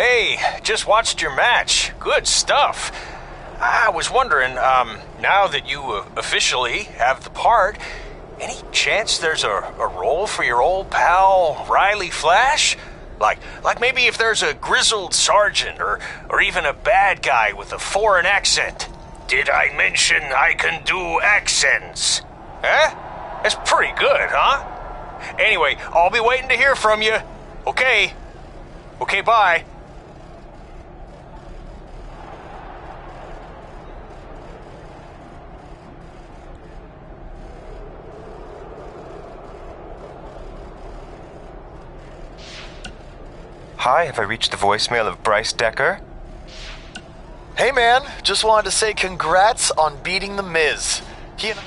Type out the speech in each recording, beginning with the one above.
Hey, just watched your match. Good stuff. I was wondering, now that you officially have the part, any chance there's a role for your old pal, Riley Flash? Like maybe if there's a grizzled sergeant or even a bad guy with a foreign accent. Did I mention I can do accents? Huh? That's pretty good, huh? Anyway, I'll be waiting to hear from you. Okay. Okay, bye. Hi, have I reached the voicemail of Bryce Decker? Hey man, just wanted to say congrats on beating The Miz. He and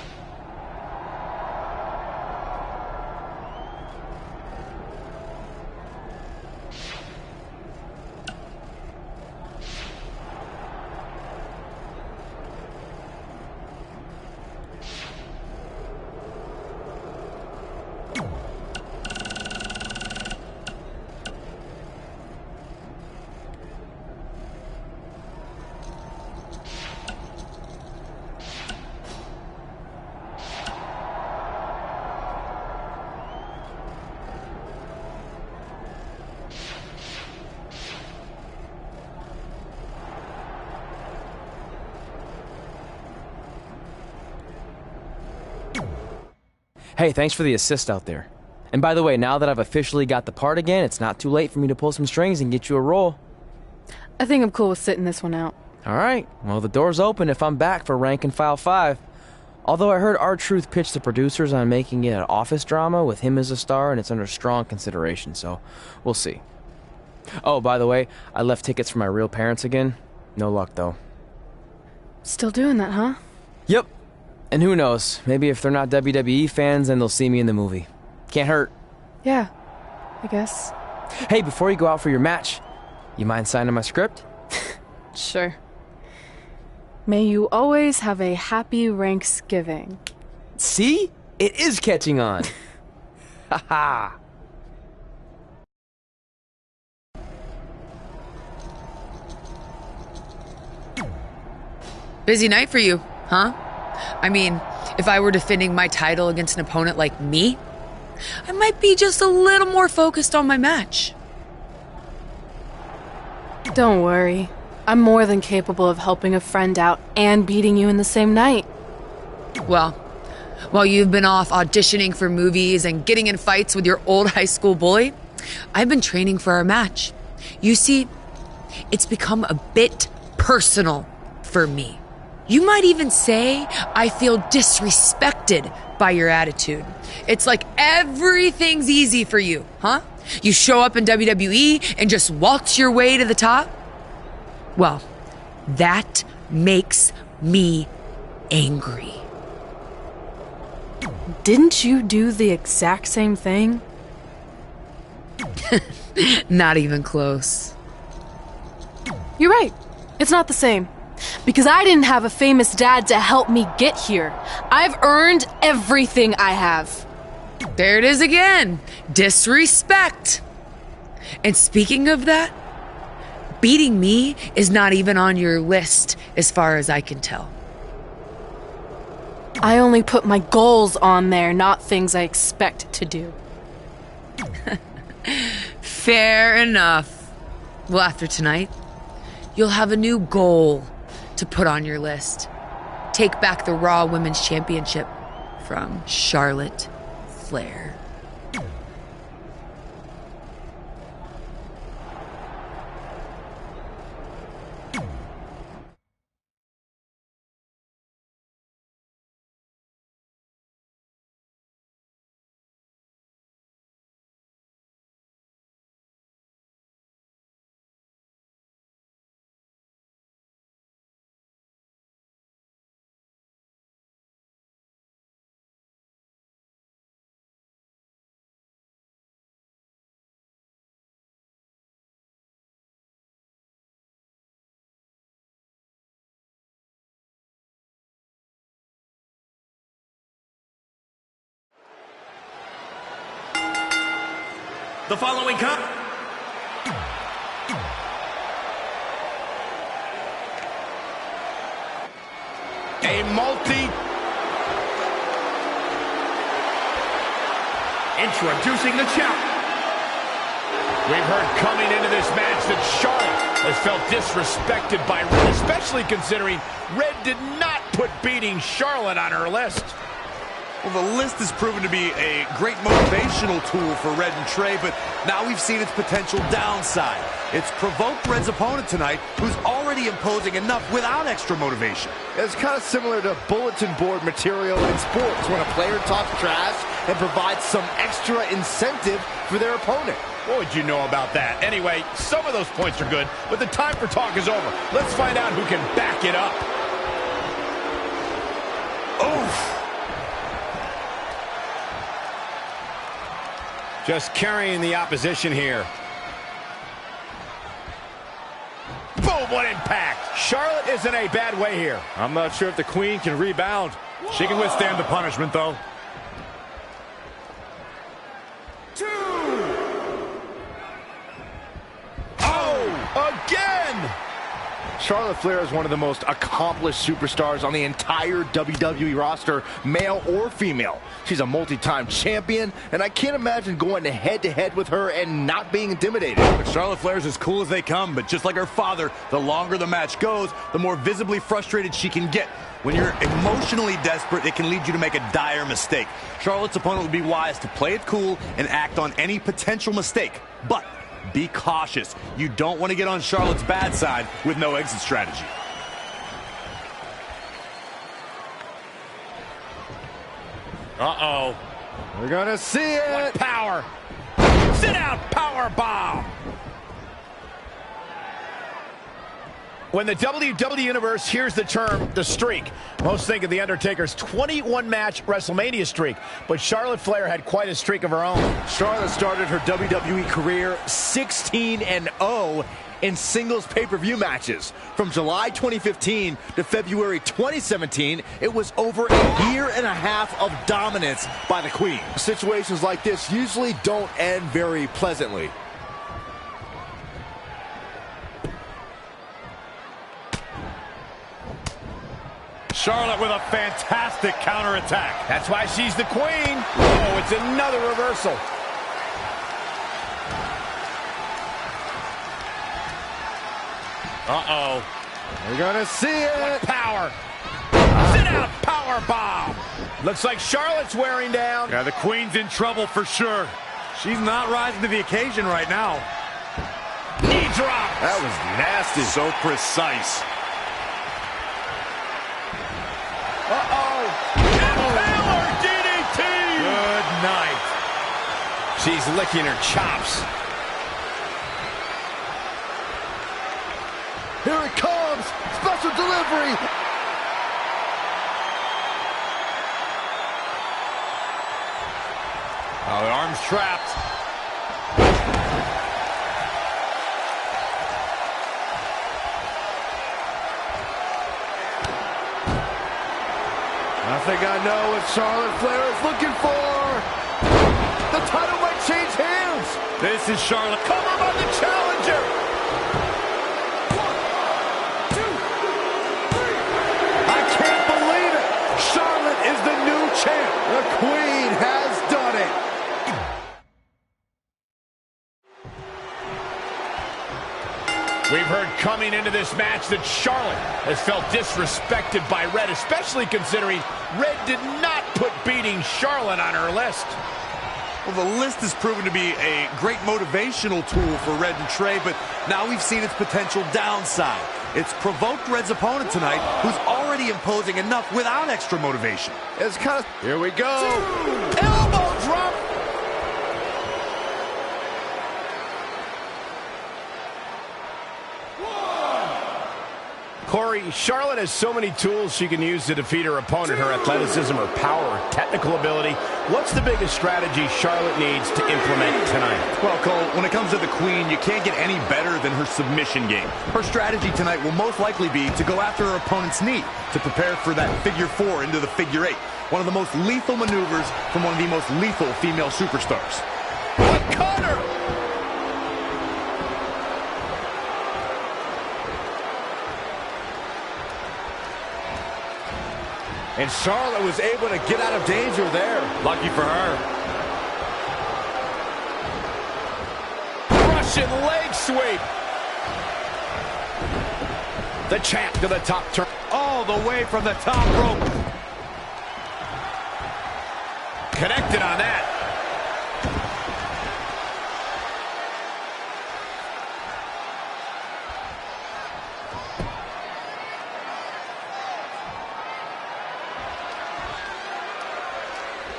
Hey, thanks for the assist out there. And by the way, now that I've officially got the part again, it's not too late for me to pull some strings and get you a role. I think I'm cool with sitting this one out. Alright, well the door's open if I'm back for Rank and File 5. Although I heard R-Truth pitch the producers on making it an office drama with him as a star, and it's under strong consideration, so we'll see. Oh, by the way, I left tickets for my real parents again. No luck, though. Still doing that, huh? Yep. And who knows, maybe if they're not WWE fans, then they'll see me in the movie. Can't hurt. Yeah, I guess. Hey, before you go out for your match, you mind signing my script? Sure. May you always have a happy Ranksgiving. See? It is catching on. Haha. Busy night for you, huh? I mean, if I were defending my title against an opponent like me, I might be just a little more focused on my match. Don't worry. I'm more than capable of helping a friend out and beating you in the same night. Well, while you've been off auditioning for movies and getting in fights with your old high school bully, I've been training for our match. You see, it's become a bit personal for me. You might even say I feel disrespected by your attitude. It's like everything's easy for you, huh? You show up in WWE and just waltz your way to the top? Well, that makes me angry. Didn't you do the exact same thing? Not even close. You're right. It's not the same. Because I didn't have a famous dad to help me get here. I've earned everything I have. There it is again. Disrespect. And speaking of that, beating me is not even on your list as far as I can tell. I only put my goals on there, not things I expect to do. Fair enough. Well, after tonight, you'll have a new goal to put on your list. Take back the Raw Women's Championship from Charlotte Flair. The following Introducing the challenger. We've heard coming into this match that Charlotte has felt disrespected by Red, especially considering Red did not put beating Charlotte on her list. Well, the list has proven to be a great motivational tool for Red and Trey, but now we've seen its potential downside. It's provoked Red's opponent tonight, who's already imposing enough without extra motivation. It's kind of similar to bulletin board material in sports when a player talks trash and provides some extra incentive for their opponent. What would you know about that? Anyway, some of those points are good, but the time for talk is over. Let's find out who can back it up. Oof. Just carrying the opposition here. Boom, what impact. Charlotte is in a bad way here. I'm not sure if the Queen can rebound. She can withstand the punishment, though. 2. Oh, again! Charlotte Flair is one of the most accomplished superstars on the entire WWE roster, male or female. She's a multi-time champion, and I can't imagine going head-to-head with her and not being intimidated. But Charlotte Flair's as cool as they come, but just like her father, the longer the match goes, the more visibly frustrated she can get. When you're emotionally desperate, it can lead you to make a dire mistake. Charlotte's opponent would be wise to play it cool and act on any potential mistake. But be cautious. You don't want to get on Charlotte's bad side with no exit strategy. Uh-oh. We're gonna see it. What power. Sit out power bomb. When the WWE Universe hears the term, the streak, most think of The Undertaker's 21-match WrestleMania streak, but Charlotte Flair had quite a streak of her own. Charlotte started her WWE career 16-0 in singles pay-per-view matches. From July 2015 to February 2017, it was over a year and a half of dominance by the Queen. Situations like this usually don't end very pleasantly. Charlotte with a fantastic counterattack. That's why she's the Queen. Oh, it's another reversal. Uh-oh. We're gonna see it. What power. Sit out power bomb. Looks like Charlotte's wearing down. Yeah, the Queen's in trouble for sure. She's not rising to the occasion right now. Knee drop. That was nasty. So precise. Uh-oh. Impaler DDT. Good night. She's licking her chops. Here it comes! Special delivery! Oh, the arm's trapped. I think I know what Charlotte Flair is looking for! The title might change hands! This is Charlotte. Cover by the challenger. Charlotte is the new champ. The Queen has done it. We've heard coming into this match that Charlotte has felt disrespected by Red, especially considering Red did not put beating Charlotte on her list. Well, the list has proven to be a great motivational tool for Red and Trey, but now we've seen its potential downside. It's provoked Red's opponent tonight, who's already imposing enough without extra motivation. It's kind of... Here we go. Elbow drop. Corey, Charlotte has so many tools she can use to defeat her opponent. Her athleticism, her power, her technical ability. What's the biggest strategy Charlotte needs to implement tonight? Well, Cole, when it comes to the Queen, you can't get any better than her submission game. Her strategy tonight will most likely be to go after her opponent's knee to prepare for that figure 4 into the figure 8. One of the most lethal maneuvers from one of the most lethal female superstars. What cutter! And Charlotte was able to get out of danger there. Lucky for her. Russian leg sweep. The champ to the top turn. All the way from the top rope. Connected on that.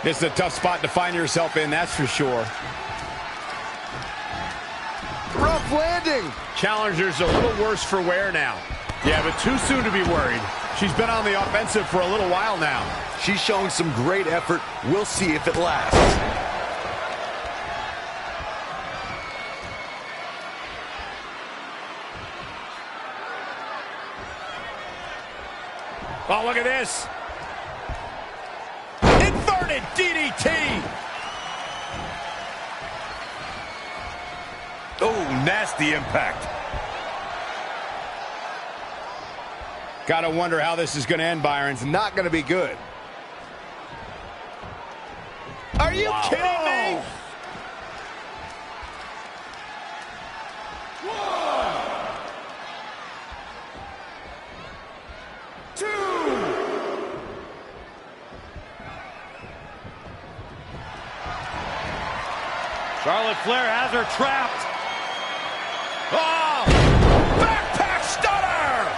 This is a tough spot to find yourself in, that's for sure. Rough landing. Challenger's a little worse for wear now. Yeah, but too soon to be worried. She's been on the offensive for a little while now. She's showing some great effort. We'll see if it lasts. Oh, look at this. Inverted DDT. Oh, nasty impact. Gotta wonder how this is gonna end, Byron. It's not going to be good. Are you kidding me? Charlotte Flair has her trapped. Oh! Backpack stunner!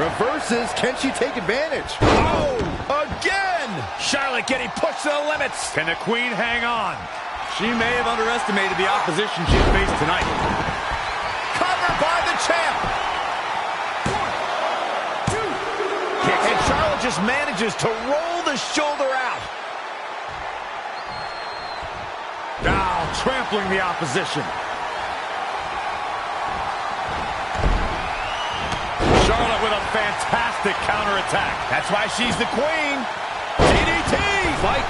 Reverses. Can she take advantage? Oh! Again! Charlotte getting pushed to the limits. Can the Queen hang on? She may have underestimated the opposition she's faced tonight. Covered by the champ. 1, 2. Kick. And Charlotte just manages to roll the shoulder out. Now trampling the opposition. Charlotte with a fantastic counterattack. That's why she's the queen. DDT. Fight.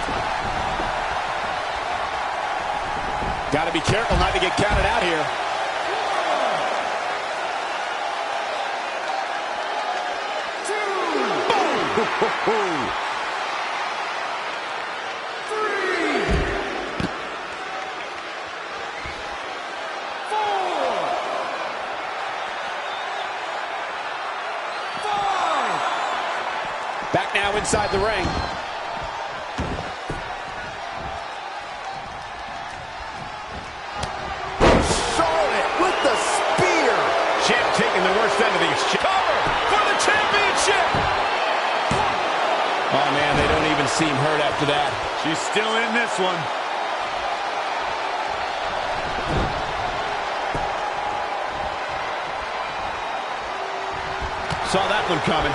Got to be careful not to get counted out here. Boom. 3. Back now inside the ring. Charlotte with the spear. Champ taking the worst end of the exchange. Cover for the championship. Oh, man, they don't even seem hurt after that. She's still in this one. Saw that one coming.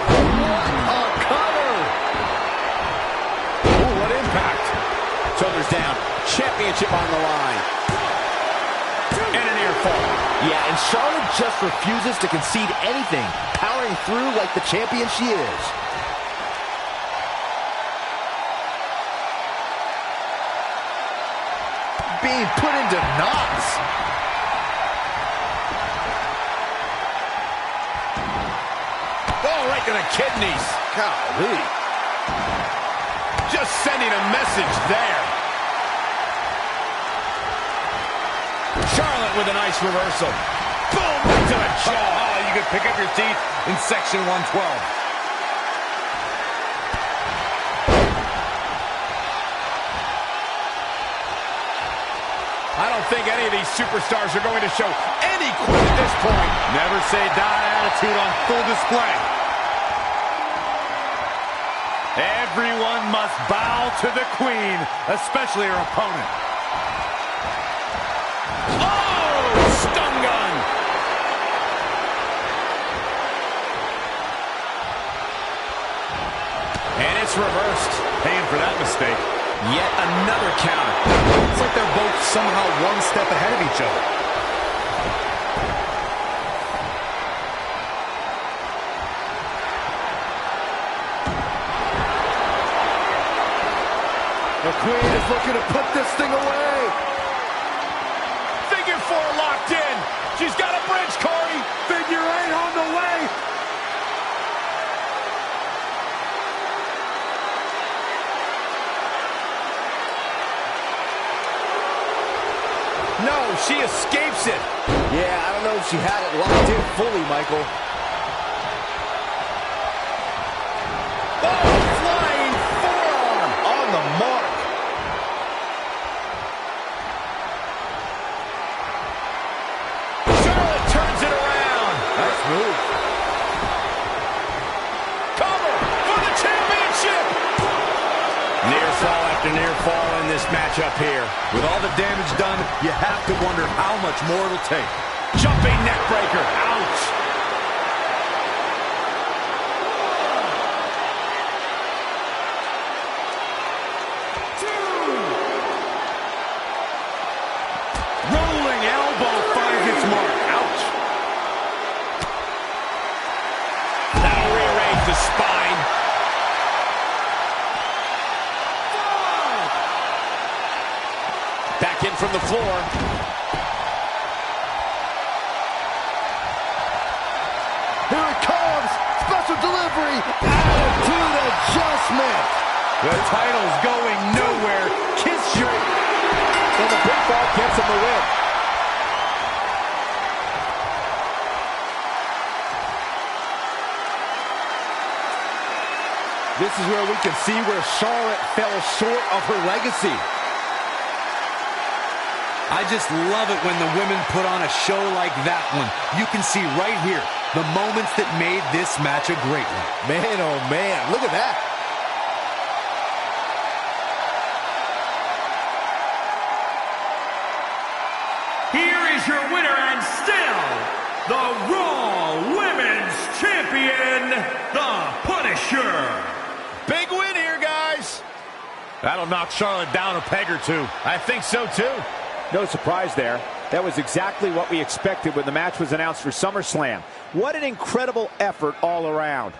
A cover. Ooh, what impact. Shoulders down. Championship on the line. And an ear fall. Yeah, and Charlotte just refuses to concede anything, powering through like the champion she is. Being put into knots. Oh, right to the kidneys. Golly. Just sending a message there. Charlotte with a nice reversal. Boom, right to the jaw. Oh, you could pick up your teeth in section 112. I don't think any of these superstars are going to show any quit at this point. Never say die attitude on full display. Everyone must bow to the Queen, especially her opponent. Oh, stun gun. And it's reversed. Paying for that mistake. Yet another counter. It's like they're both somehow one step ahead of each other. The Queen is looking to put this thing away. Figure 4 locked in. She's got a bridge, Corey. Figure 8 on the she escapes it. Yeah, I don't know if she had it locked in fully, Michael. Oh, flying forearm on the mark. Charlotte turns it around. Nice move. Cover for the championship. Near fall after near fall in this matchup here. With all the damage done, you have to wonder how much more it'll take. Jumping neck breaker. Ouch. Rolling elbow finds its mark. Ouch. That'll rearrange the spine. Back in from the floor. Here it comes. Special delivery. Attitude adjustment. The title's going nowhere. Kiss your... And the pinfall gets him the win. This is where we can see where Charlotte fell short of her legacy. I just love it when the women put on a show like that one. You can see right here the moments that made this match a great one. Man, oh man, look at that. Here is your winner and still the Raw Women's Champion, The Punisher. Big win here, guys. That'll knock Charlotte down a peg or two. I think so, too. No surprise there. That was exactly what we expected when the match was announced for SummerSlam. What an incredible effort all around.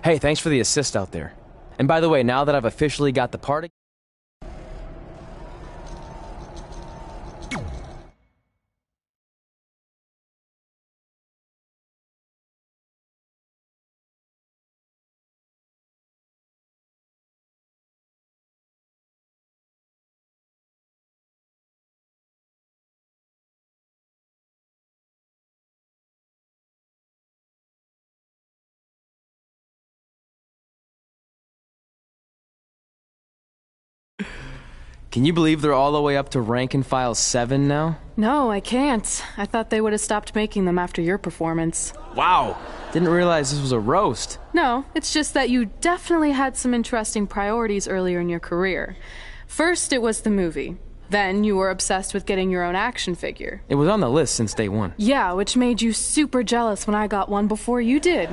Hey, thanks for the assist out there. And by the way, now that I've officially got the part... Can you believe they're all the way up to rank and file 7 now? No, I can't. I thought they would have stopped making them after your performance. Wow! Didn't realize this was a roast. No, it's just that you definitely had some interesting priorities earlier in your career. First, it was the movie. Then you were obsessed with getting your own action figure. It was on the list since day one. Yeah, which made you super jealous when I got one before you did.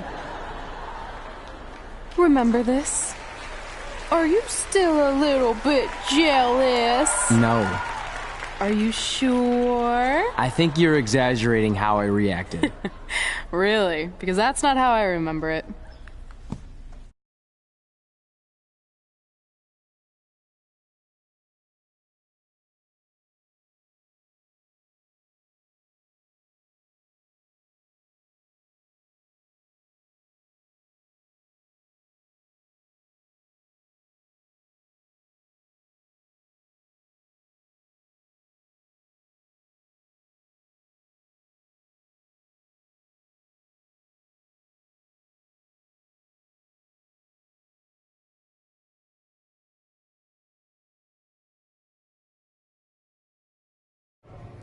Remember this? Are you still a little bit jealous? No. Are you sure? I think you're exaggerating how I reacted. Really? Because that's not how I remember it.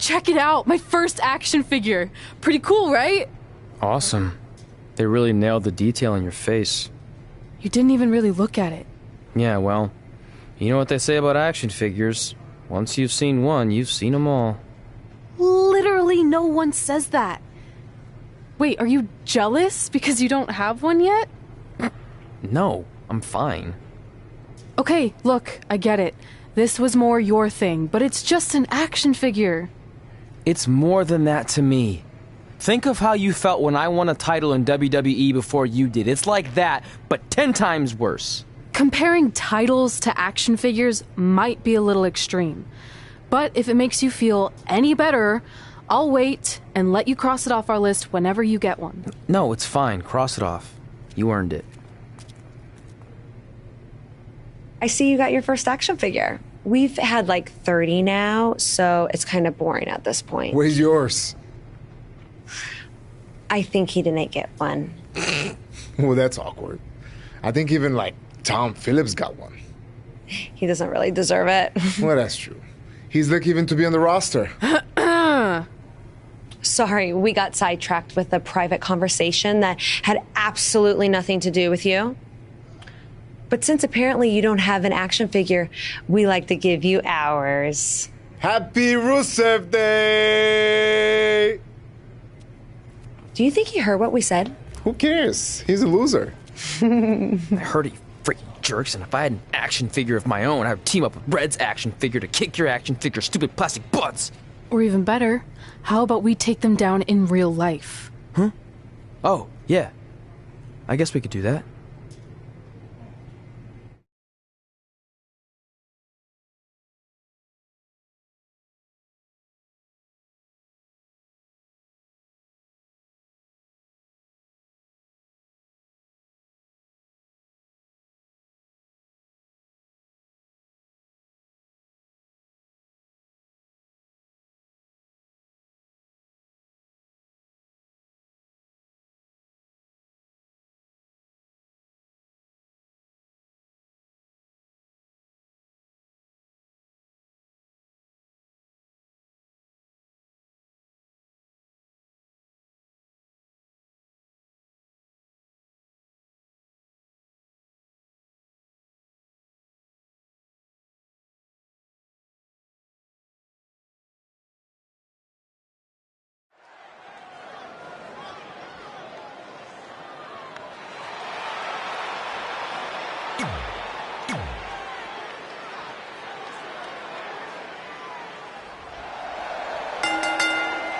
Check it out, my first action figure. Pretty cool, right? Awesome. They really nailed the detail in your face. You didn't even really look at it. Yeah, well, you know what they say about action figures. Once you've seen one, you've seen them all. Literally no one says that. Wait, are you jealous because you don't have one yet? No, I'm fine. Okay, look, I get it. This was more your thing, but it's just an action figure. It's more than that to me. Think of how you felt when I won a title in WWE before you did. It's like that, but 10 times worse. Comparing titles to action figures might be a little extreme. But if it makes you feel any better, I'll wait and let you cross it off our list whenever you get one. No, it's fine. Cross it off. You earned it. I see you got your first action figure. We've had like 30 now, so it's kind of boring at this point. Where's yours? I think he didn't get one. Well, that's awkward. I think even like Tom Phillips got one. He doesn't really deserve it. Well, that's true. He's lucky even to be on the roster. Sorry, we got sidetracked with a private conversation that had absolutely nothing to do with you. But since apparently you don't have an action figure, we like to give you ours. Happy Rusev Day! Do you think he heard what we said? Who cares? He's a loser. I heard he freaking jerks, and if I had an action figure of my own, I would team up with Red's action figure to kick your action figure stupid plastic butts. Or even better, how about we take them down in real life? Huh? Oh, yeah. I guess we could do that.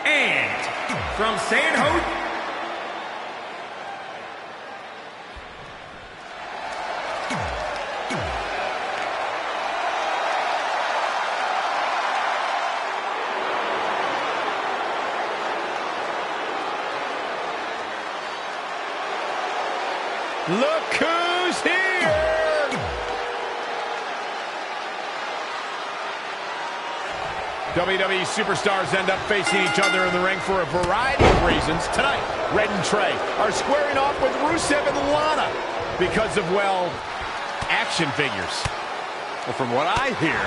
And from San Jose. Look who's here! WWE superstars end up facing each other in the ring for a variety of reasons. Tonight, Red and Trey are squaring off with Rusev and Lana because of, well, action figures. Well, from what I hear,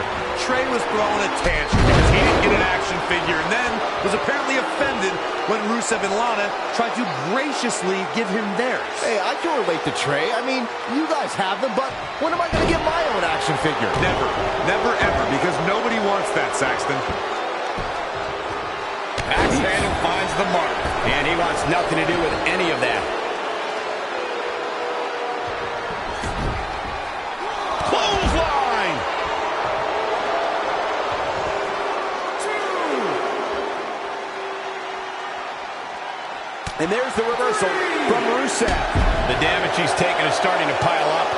Trey was throwing a tantrum because he didn't get an action figure and then was apparently offended when Rusev and Lana tried to graciously give him theirs. Hey, I can relate to Trey. I mean, you guys have them, but when am I going to get my own action figure? Never. Never, ever, because nobody wants that, Saxton. Backhanded finds the mark. And he wants nothing to do with any of that. Clothesline! And there's the reversal from Rusev. The damage he's taken is starting to pile up.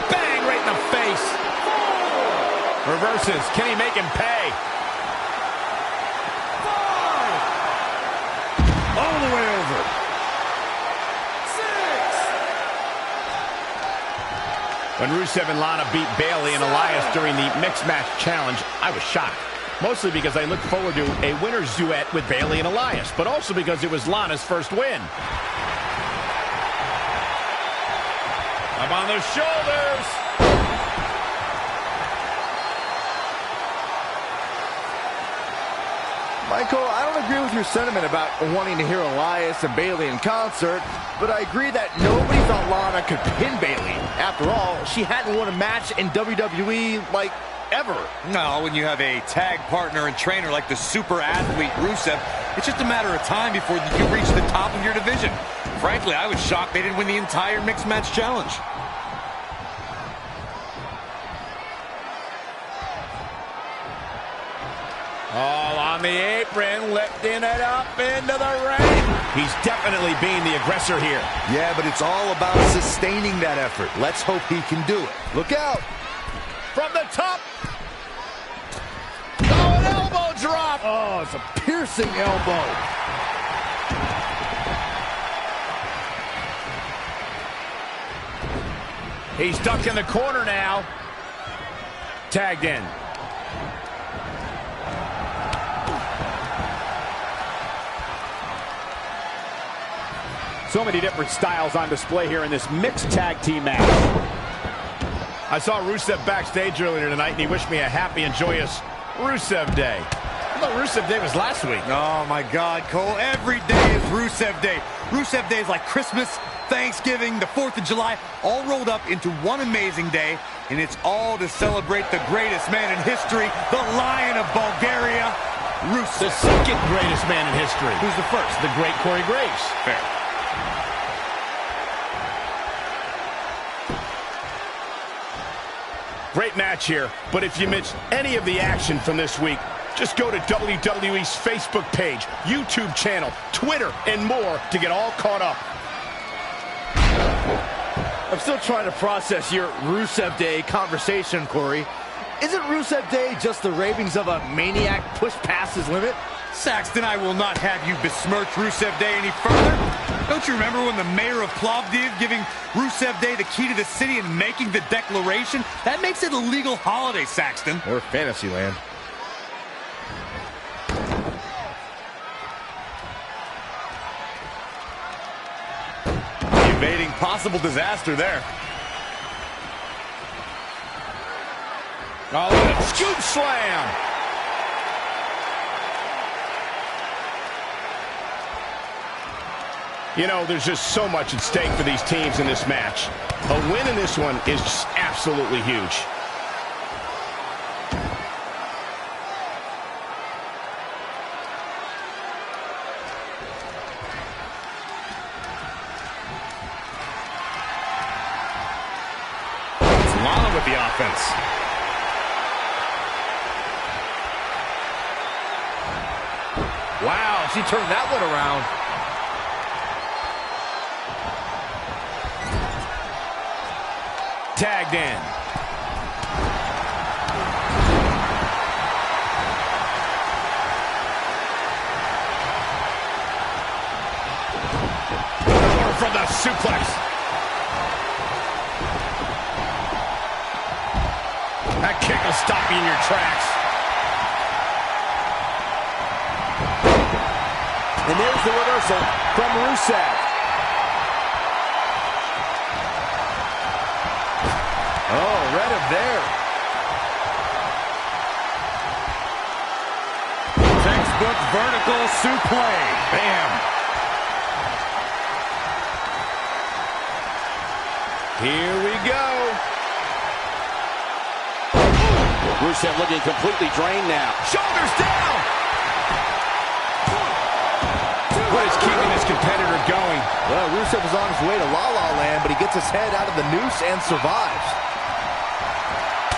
Bang, right in the face. Reverses. Can he make him pay? All the way over. 6. When Rusev and Lana beat Bayley and Elias during the Mixed Match Challenge, I was shocked. Mostly because I looked forward to a winner's duet with Bayley and Elias, but also because it was Lana's first win. Up on the shoulders. Michael, I don't agree with your sentiment about wanting to hear Elias and Bayley in concert, but I agree that nobody thought Lana could pin Bayley. After all, she hadn't won a match in WWE, like, ever. No, when you have a tag partner and trainer like the super athlete Rusev, it's just a matter of time before you reach the top of your division. Frankly, I was shocked they didn't win the entire mixed match challenge. All on the apron, lifting it up into the ring. He's definitely being the aggressor here. Yeah, but it's all about sustaining that effort. Let's hope he can do it. Look out. From the top. Oh, an elbow drop. Oh, it's a piercing elbow. He's ducked in the corner now. Tagged in. So many different styles on display here in this mixed tag team match. I saw Rusev backstage earlier tonight, and he wished me a happy and joyous Rusev Day. I thought Rusev Day was last week. Oh, my God, Cole. Every day is Rusev Day. Rusev Day is like Christmas, Thanksgiving, the 4th of July, all rolled up into one amazing day, and it's all to celebrate the greatest man in history, the Lion of Bulgaria, Rusev. The second greatest man in history. Who's the first? The great Corey Graves. Fair. Great match here, but if you missed any of the action from this week, just go to WWE's Facebook page, YouTube channel, Twitter, and more to get all caught up. I'm still trying to process your Rusev Day conversation, Corey. Isn't Rusev Day just the ravings of a maniac pushed past his limit? Saxton, I will not have you besmirch Rusev Day any further. Don't you remember when the mayor of Plovdiv giving Rusev Day the key to the city and making the declaration? That makes it a legal holiday, Saxton. Or Fantasyland. Evading possible disaster there. Oh, look at a scoop slam. You know, there's just so much at stake for these teams in this match. A win in this one is just absolutely huge. It's Lana with the offense. Wow, she turned that one around. Tagged in. From the suplex. That kick will stop you in your tracks. And there's the reversal from Rusev. Oh, read him there. Textbook vertical suplex. Bam. Here we go. Rusev looking completely drained now. Shoulders down. What is keeping this competitor going? Well, Rusev is on his way to La La Land, but he gets his head out of the noose and survives.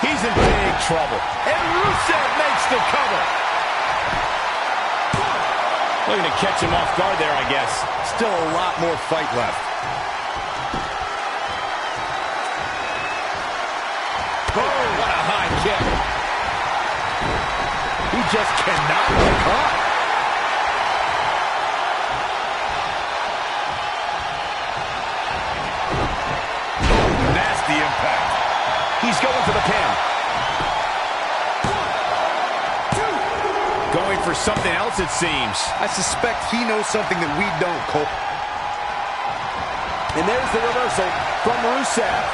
He's in big trouble. And Rusev makes the cover. Looking to catch him off guard there, I guess. Still a lot more fight left. Oh, what a high kick. He just cannot get caught. Nasty impact. He's going for the pin. Going for something else, it seems. I suspect he knows something that we don't, Cole. And there's the reversal from Rusev.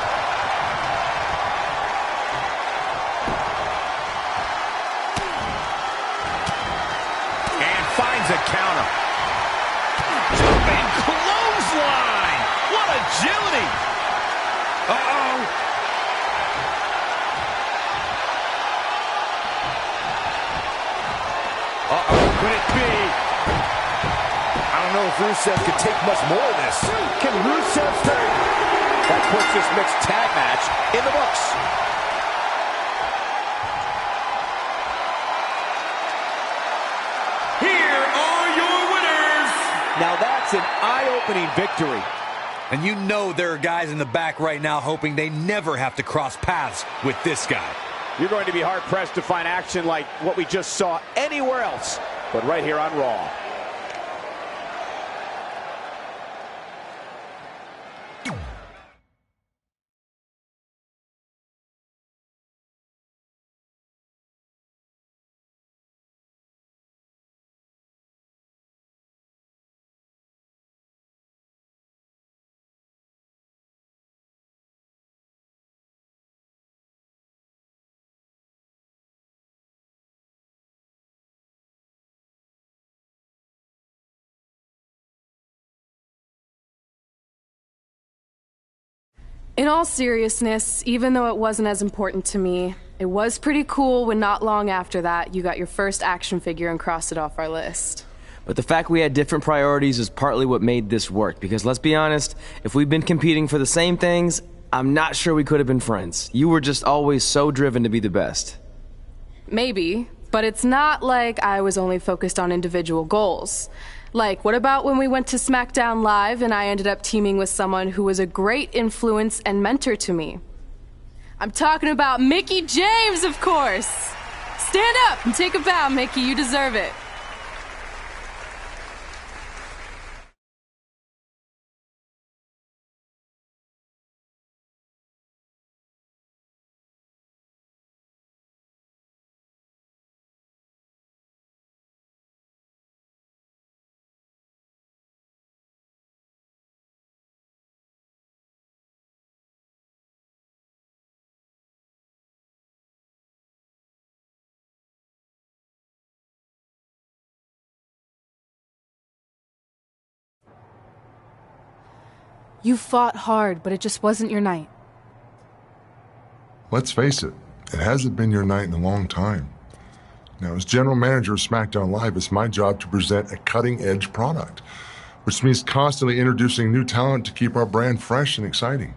And agility. Uh-oh. Uh-oh, could it be? I don't know if Rusev could take much more of this. Can Rusev stay? That puts this mixed tag match in the books. Here are your winners. Now that's an eye-opening victory. And you know there are guys in the back right now hoping they never have to cross paths with this guy. You're going to be hard-pressed to find action like what we just saw anywhere else, but right here on Raw. In all seriousness, even though it wasn't as important to me, it was pretty cool when not long after that you got your first action figure and crossed it off our list. But the fact we had different priorities is partly what made this work, because let's be honest, if we'd been competing for the same things, I'm not sure we could have been friends. You were just always so driven to be the best. Maybe, but it's not like I was only focused on individual goals. Like, what about when we went to SmackDown Live and I ended up teaming with someone who was a great influence and mentor to me? I'm talking about Mickie James, of course! Stand up and take a bow, Mickie, you deserve it. You fought hard, but it just wasn't your night. Let's face it, it hasn't been your night in a long time. Now, as general manager of SmackDown Live, it's my job to present a cutting-edge product, which means constantly introducing new talent to keep our brand fresh and exciting.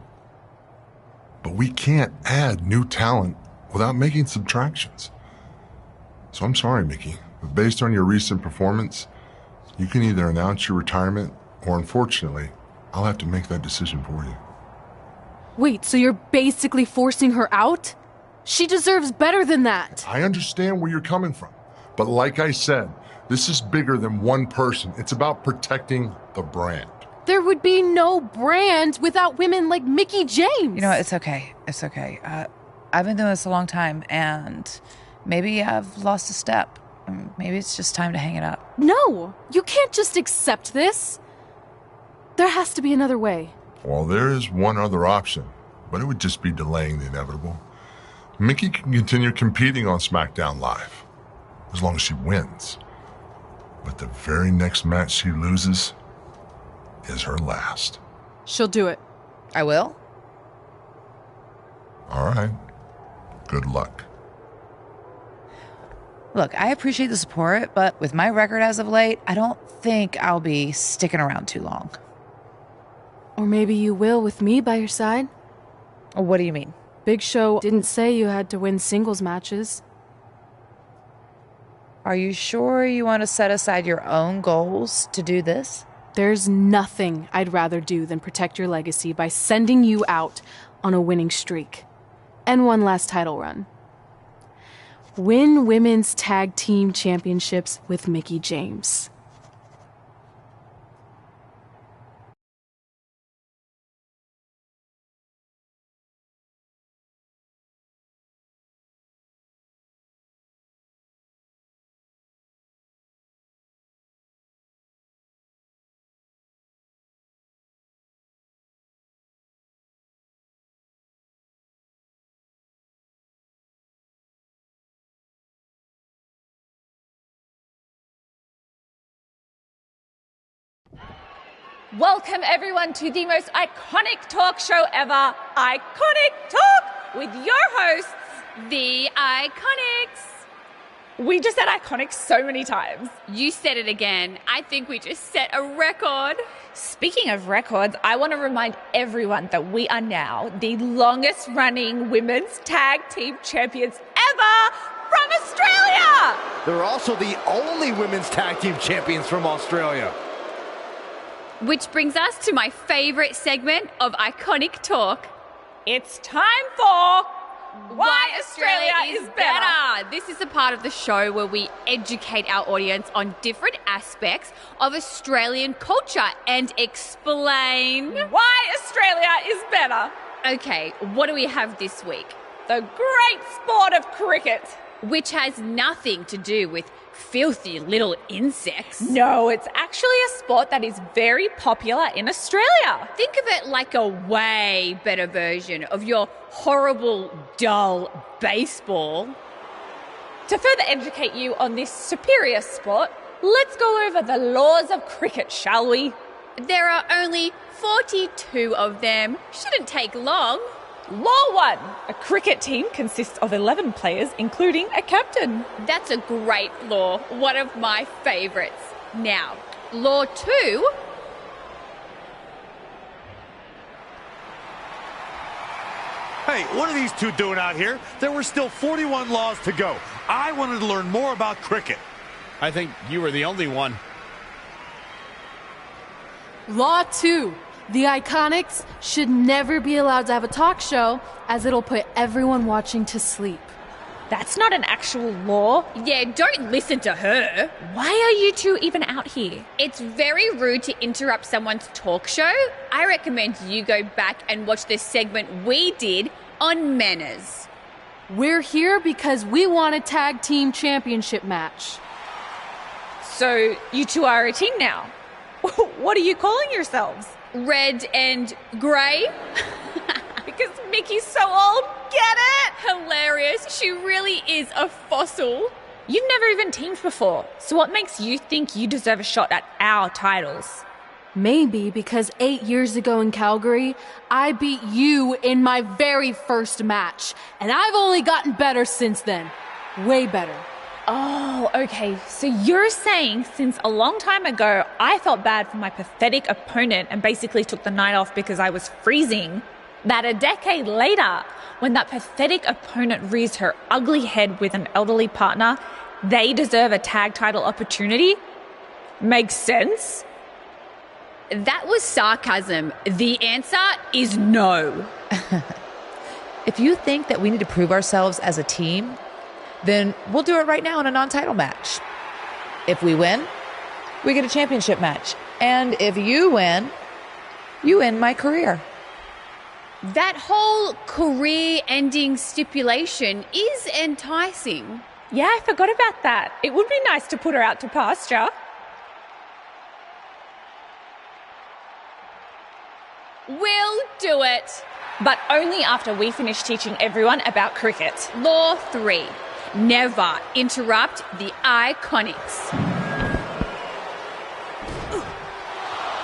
But we can't add new talent without making subtractions. So I'm sorry, Mickie, but based on your recent performance, you can either announce your retirement or, unfortunately, I'll have to make that decision for you. Wait, so you're basically forcing her out? She deserves better than that. I understand where you're coming from, but like I said, this is bigger than one person. It's about protecting the brand. There would be no brand without women like Mickie James. You know what? It's okay. It's okay. I've been doing this a long time, and maybe I've lost a step. Maybe it's just time to hang it up. No, you can't just accept this. There has to be another way. Well, there is one other option, but it would just be delaying the inevitable. Mickie can continue competing on SmackDown Live, as long as she wins. But the very next match she loses is her last. She'll do it. I will? All right. Good luck. Look, I appreciate the support, but with my record as of late, I don't think I'll be sticking around too long. Or maybe you will with me by your side. What do you mean? Big Show didn't say you had to win singles matches. Are you sure you want to set aside your own goals to do this? There's nothing I'd rather do than protect your legacy by sending you out on a winning streak. And one last title run. Win women's tag team championships with Mickie James. Welcome everyone to the most iconic talk show ever, Iconic Talk, with your hosts, the Iconics. We just said iconic so many times. You said it again. I think we just set a record. Speaking of records, I want to remind everyone that we are now the longest running women's tag team champions ever from Australia. They're also the only women's tag team champions from Australia. Which brings us to my favorite segment of Iconic Talk. It's time for Why Australia is Better. This is a part of the show where we educate our audience on different aspects of Australian culture and explain why Australia is better. Okay, what do we have this week? The great sport of cricket. Which has nothing to do with filthy little insects. No, it's actually a sport that is very popular in Australia. Think of it like a way better version of your horrible, dull baseball. To further educate you on this superior sport, let's go over the laws of cricket, shall we? There are only 42 of them. Shouldn't take long. Law 1. A cricket team consists of 11 players, including a captain. That's a great law. One of my favourites. Now, Law 2. Hey, what are these two doing out here? There were still 41 laws to go. I wanted to learn more about cricket. I think you were the only one. Law 2. The Iconics should never be allowed to have a talk show, as it'll put everyone watching to sleep. That's not an actual law. Yeah, don't listen to her. Why are you two even out here? It's very rude to interrupt someone's talk show. I recommend you go back and watch the segment we did on manners. We're here because we want a tag team championship match. So you two are a team now. What are you calling yourselves? Red and grey? Because Mickey's so old, get it? Hilarious, she really is a fossil. You've never even teamed before, so what makes you think you deserve a shot at our titles? Maybe because 8 years ago in Calgary, I beat you in my very first match, and I've only gotten better since then. Way better. Oh, okay. So you're saying since a long time ago, I felt bad for my pathetic opponent and basically took the night off because I was freezing, that a decade later, when that pathetic opponent rears her ugly head with an elderly partner, they deserve a tag title opportunity? Makes sense? That was sarcasm. The answer is no. If you think that we need to prove ourselves as a team, then we'll do it right now in a non-title match. If we win, we get a championship match. And if you win, you end my career. That whole career-ending stipulation is enticing. Yeah, I forgot about that. It would be nice to put her out to pasture. We'll do it. But only after we finish teaching everyone about cricket. Law 3. Never interrupt the Iconics.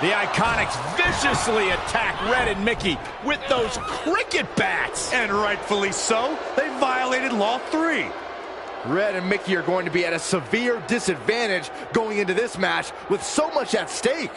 The Iconics viciously attack Red and Mickey with those cricket bats. And rightfully so. They violated Law 3. Red and Mickey are going to be at a severe disadvantage going into this match with so much at stake.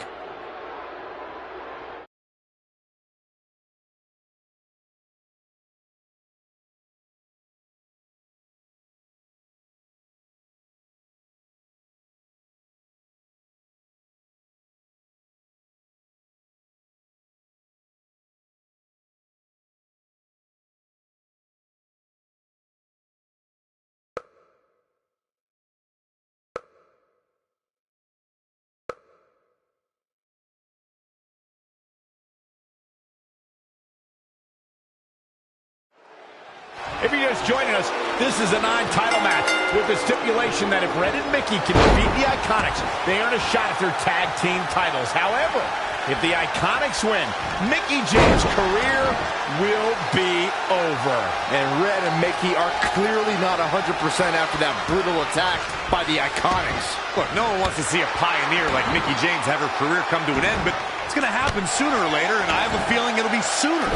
If you're just joining us, this is a non-title match with the stipulation that if Red and Mickey can beat the Iconics, they earn a shot at their tag team titles. However, if the Iconics win, Mickey James' career will be over. And Red and Mickey are clearly not 100% after that brutal attack by the Iconics. Look, no one wants to see a pioneer like Mickey James have her career come to an end, but It's going to happen sooner or later, and I have a feeling it'll be sooner,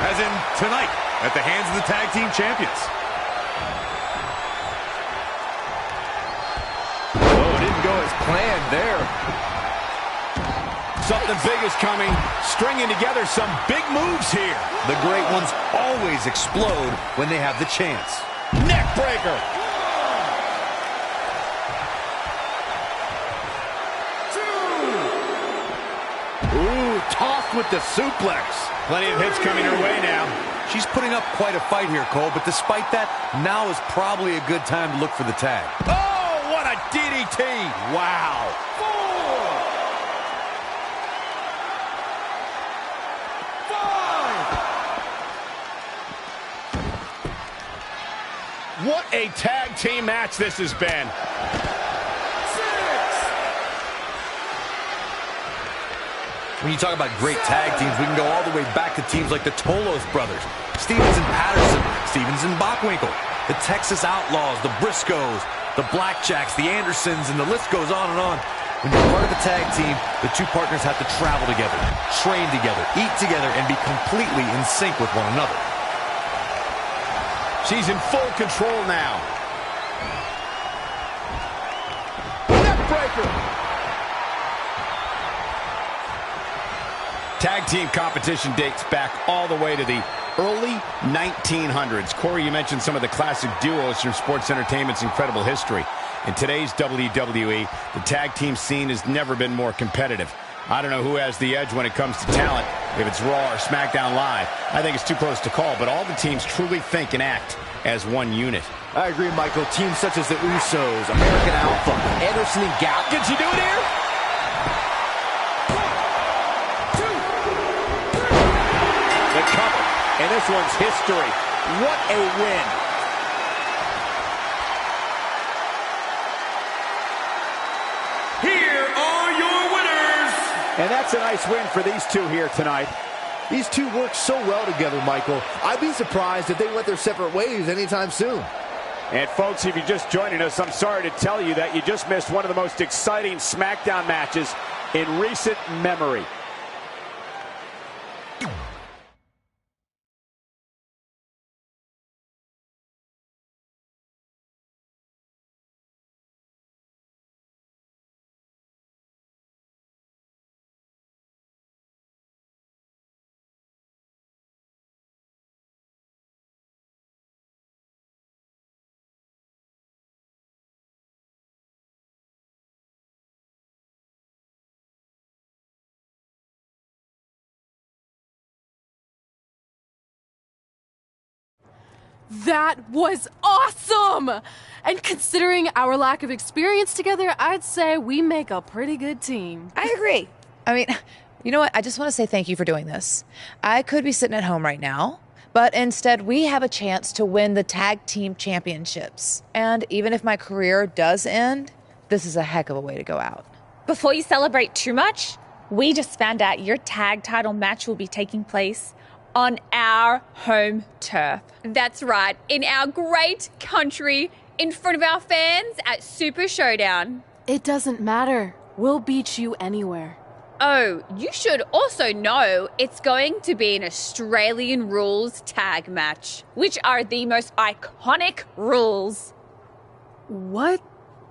as in tonight, at the hands of the tag team champions. Oh, it didn't go as planned there. Something big is coming, stringing together some big moves here. The great ones always explode when they have the chance. Neck breaker. Ooh, tossed with the suplex. Plenty of hits coming her way now. She's putting up quite a fight here, Cole, but despite that, now is probably a good time to look for the tag. Oh, what a DDT. Wow. 4, 5. What a tag team match this has been. 6. When you talk about great tag teams, we can go all the way back to teams like the Tolos brothers, Stevens and Patterson, Stevens and Bockwinkel, the Texas Outlaws, the Briscoes, the Blackjacks, the Andersons, and the list goes on and on. When you're part of the tag team, the two partners have to travel together, train together, eat together, and be completely in sync with one another. She's in full control now. Neckbreaker. Tag team competition dates back all the way to the early 1900s. Corey, you mentioned some of the classic duos from sports entertainment's incredible history. In today's WWE, the tag team scene has never been more competitive. I don't know who has the edge when it comes to talent, if it's Raw or SmackDown Live. I think it's too close to call, but all the teams truly think and act as one unit. I agree, Michael. Teams such as the Usos, American Alpha, Anderson and Gallows. Can she do it here? 1, 2, 3. The cover, and this one's history. What a win. Here are your winners. And that's a nice win for these two here tonight. These two work so well together, Michael. I'd be surprised if they went their separate ways anytime soon. And folks, if you're just joining us, I'm sorry to tell you that you just missed one of the most exciting SmackDown matches in recent memory. That was awesome! And considering our lack of experience together, I'd say we make a pretty good team. I agree. I mean, you know what? I just want to say thank you for doing this. I could be sitting at home right now, but instead we have a chance to win the tag team championships. And even if my career does end, this is a heck of a way to go out. Before you celebrate too much, we just found out your tag title match will be taking place on our home turf. That's right, in our great country, in front of our fans at Super Showdown. It doesn't matter. We'll beat you anywhere. Oh, you should also know it's going to be an Australian rules tag match, which are the most iconic rules. What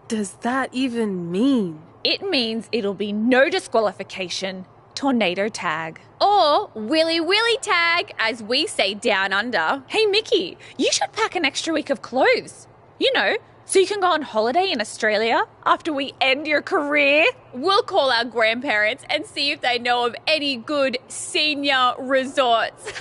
does that even mean? It means it'll be no disqualification, tornado tag. Or willy willy tag, as we say down under. Hey, Mickey, you should pack an extra week of clothes. You know, so you can go on holiday in Australia after we end your career. We'll call our grandparents and see if they know of any good senior resorts.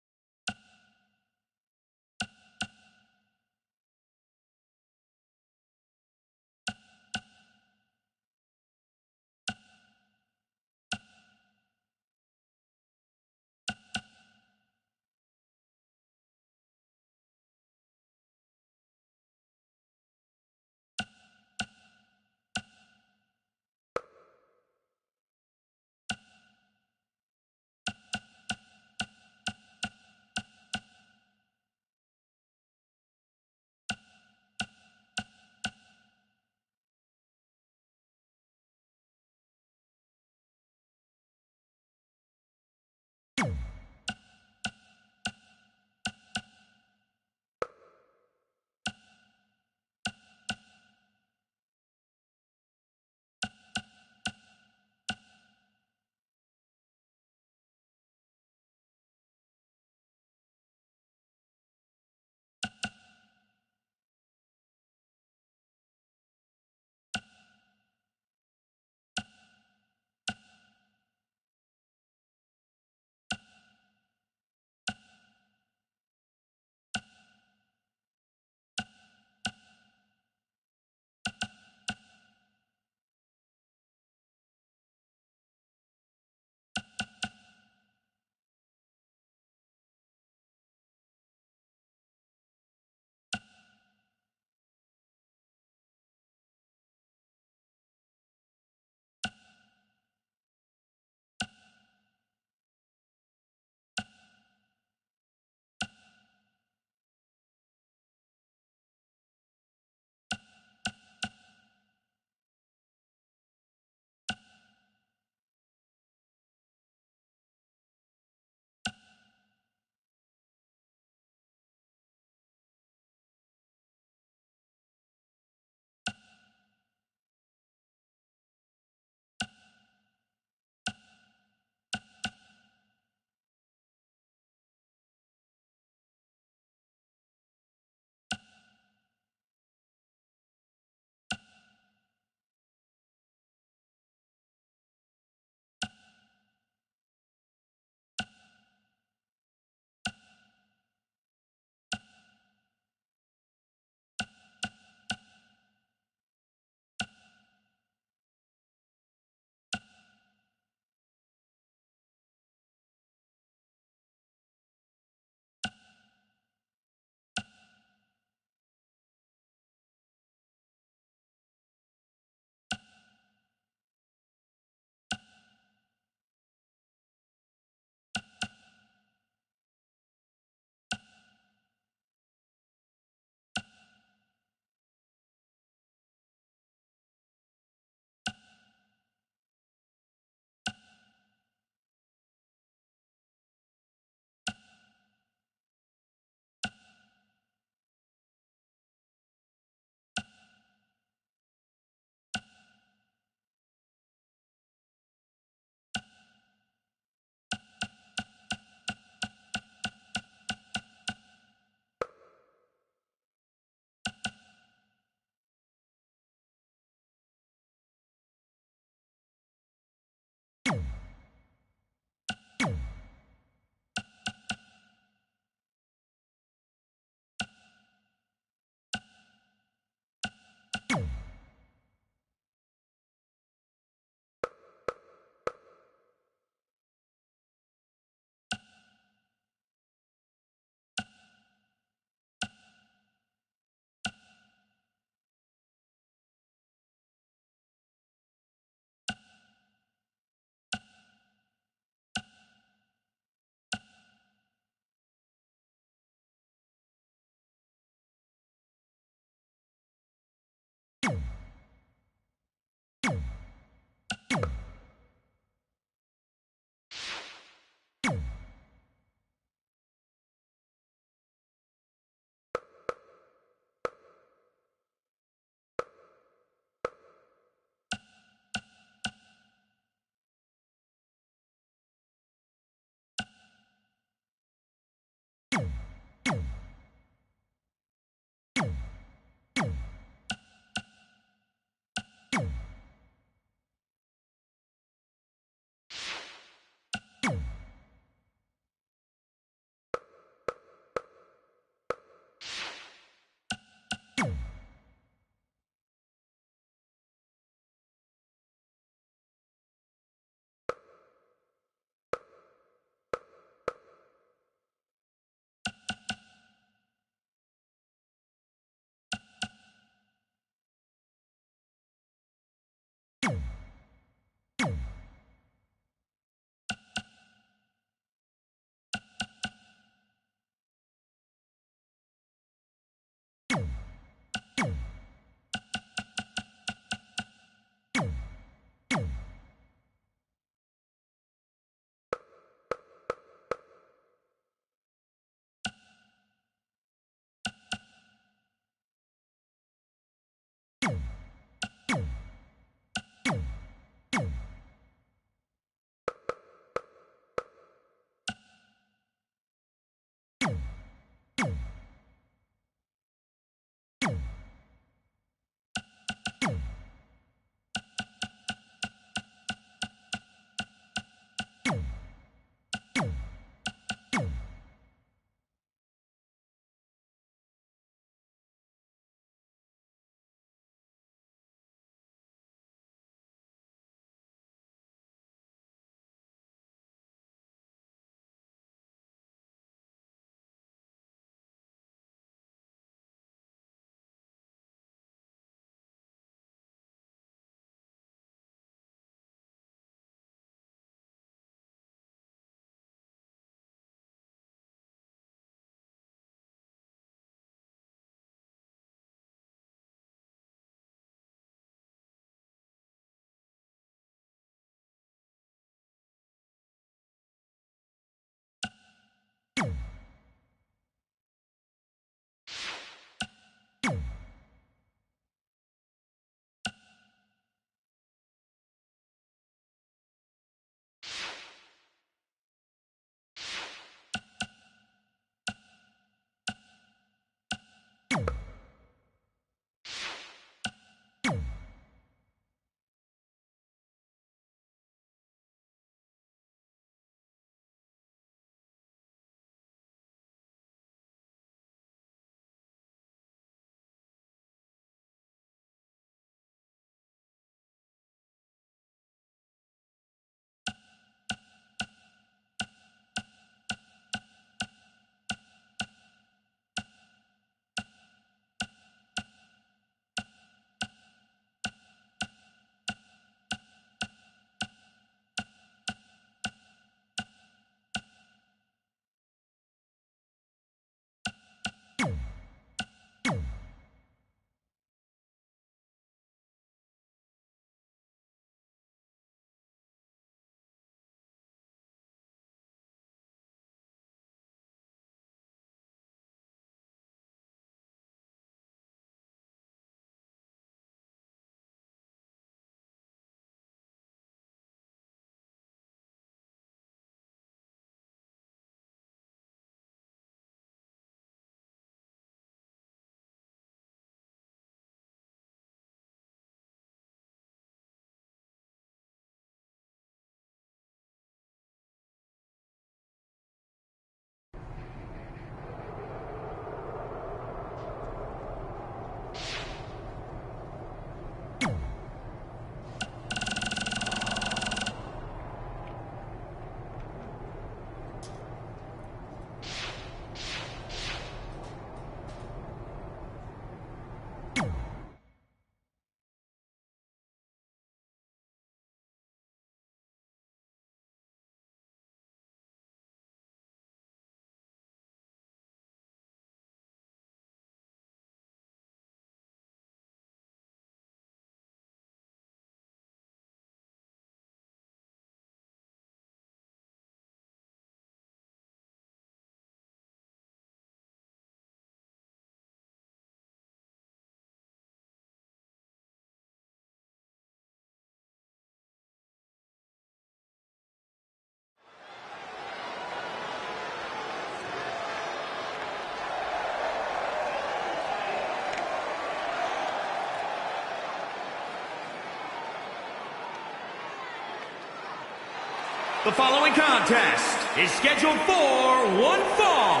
The following contest is scheduled for one fall.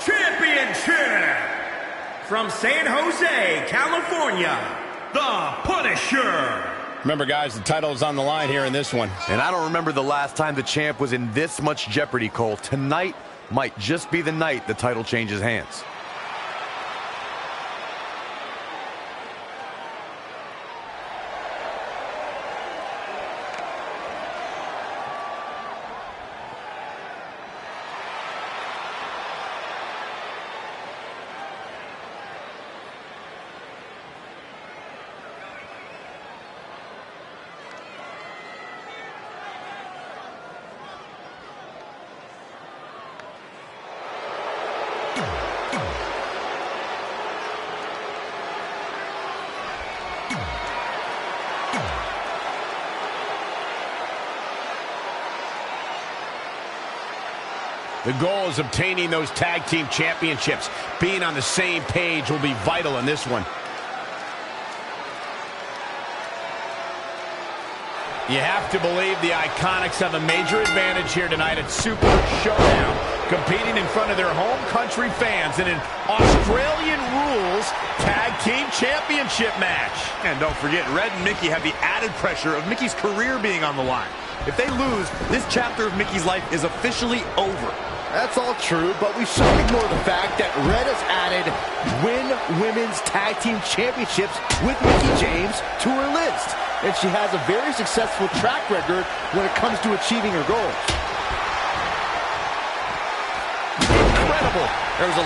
Championship! From San Jose, California, The Punisher. Remember, guys, the title is on the line here in this one. And I don't remember the last time the champ was in this much jeopardy, Cole. Tonight might just be the night the title changes hands. The goal is obtaining those tag team championships. Being on the same page will be vital in this one. You have to believe the Iconics have a major advantage here tonight at Super Showdown, competing in front of their home country fans in an Australian Rules Tag Team Championship match. And don't forget, Red and Mickey have the added pressure of Mickey's career being on the line. If they lose, this chapter of Mickey's life is officially over. That's all true, but we shouldn't ignore the fact that Red has added Win Women's Tag Team Championships with Mickie James to her list. And she has a very successful track record when it comes to achieving her goals. Incredible. There was a